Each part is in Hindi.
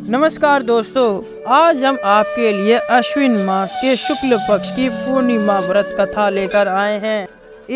नमस्कार दोस्तों, आज हम आपके लिए अश्विन मास के शुक्ल पक्ष की पूर्णिमा व्रत कथा लेकर आए हैं।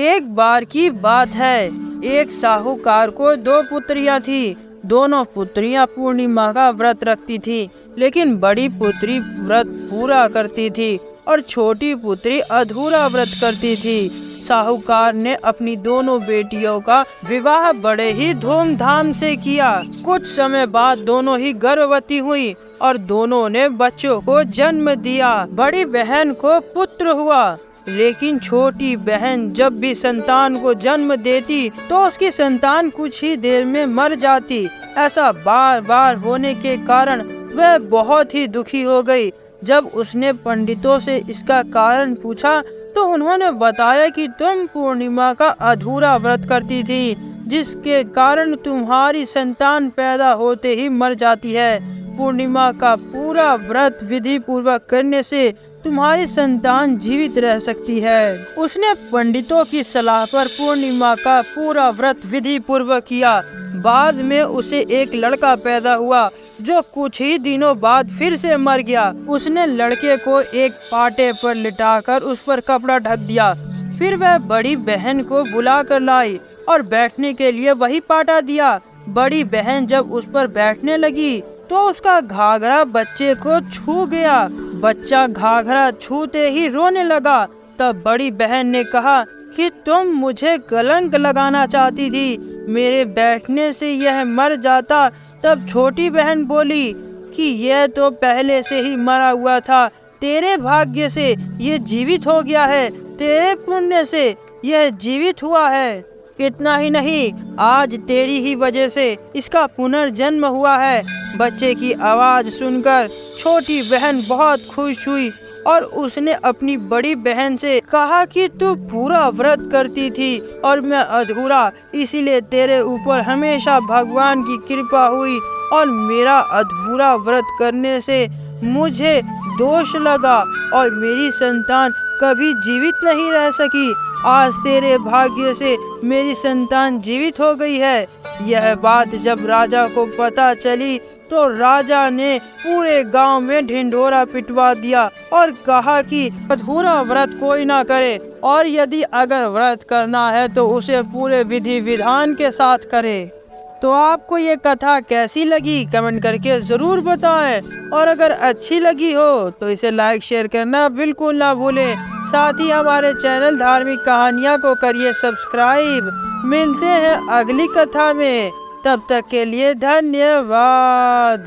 एक बार की बात है, एक साहूकार को दो पुत्रियां थी। दोनों पुत्रियां पूर्णिमा का व्रत रखती थी, लेकिन बड़ी पुत्री व्रत पूरा करती थी और छोटी पुत्री अधूरा व्रत करती थी। साहूकार ने अपनी दोनों बेटियों का विवाह बड़े ही धूमधाम से किया। कुछ समय बाद दोनों ही गर्भवती हुई और दोनों ने बच्चों को जन्म दिया। बड़ी बहन को पुत्र हुआ, लेकिन छोटी बहन जब भी संतान को जन्म देती तो उसकी संतान कुछ ही देर में मर जाती। ऐसा बार बार होने के कारण वह बहुत ही दुखी हो गई। जब उसने पंडितों से इसका कारण पूछा तो उन्होंने बताया कि तुम पूर्णिमा का अधूरा व्रत करती थी, जिसके कारण तुम्हारी संतान पैदा होते ही मर जाती है। पूर्णिमा का पूरा व्रत विधि पूर्वक करने से तुम्हारी संतान जीवित रह सकती है। उसने पंडितों की सलाह पर पूर्णिमा का पूरा व्रत विधि पूर्वक किया। बाद में उसे एक लड़का पैदा हुआ, जो कुछ ही दिनों बाद फिर से मर गया। उसने लड़के को एक पाटे पर लिटाकर उस पर कपड़ा ढक दिया। फिर वह बड़ी बहन को बुला कर लाई और बैठने के लिए वही पाटा दिया। बड़ी बहन जब उस पर बैठने लगी तो उसका घाघरा बच्चे को छू गया। बच्चा घाघरा छूते ही रोने लगा। तब बड़ी बहन ने कहा कि तुम मुझे कलंक लगाना चाहती थी, मेरे बैठने से यह मर जाता। तब छोटी बहन बोली कि यह तो पहले से ही मरा हुआ था, तेरे भाग्य से यह जीवित हो गया है, तेरे पुण्य से यह जीवित हुआ है। इतना ही नहीं, आज तेरी ही वजह से इसका पुनर्जन्म हुआ है। बच्चे की आवाज सुनकर छोटी बहन बहुत खुश हुई और उसने अपनी बड़ी बहन से कहा कि तू पूरा व्रत करती थी और मैं अधूरा, इसीलिए तेरे ऊपर हमेशा भगवान की कृपा हुई और मेरा अधूरा व्रत करने से मुझे दोष लगा और मेरी संतान कभी जीवित नहीं रह सकी। आज तेरे भाग्य से मेरी संतान जीवित हो गई है। यह बात जब राजा को पता चली तो राजा ने पूरे गांव में ढिंढोरा पिटवा दिया और कहा कि अधूरा व्रत कोई ना करे, और यदि अगर व्रत करना है तो उसे पूरे विधि विधान के साथ करे। तो आपको ये कथा कैसी लगी कमेंट करके ज़रूर बताएं, और अगर अच्छी लगी हो तो इसे लाइक शेयर करना बिल्कुल ना भूलें। साथ ही हमारे चैनल धार्मिक कहानियाँ को करिए सब्सक्राइब। मिलते हैं अगली कथा में, तब तक के लिए धन्यवाद।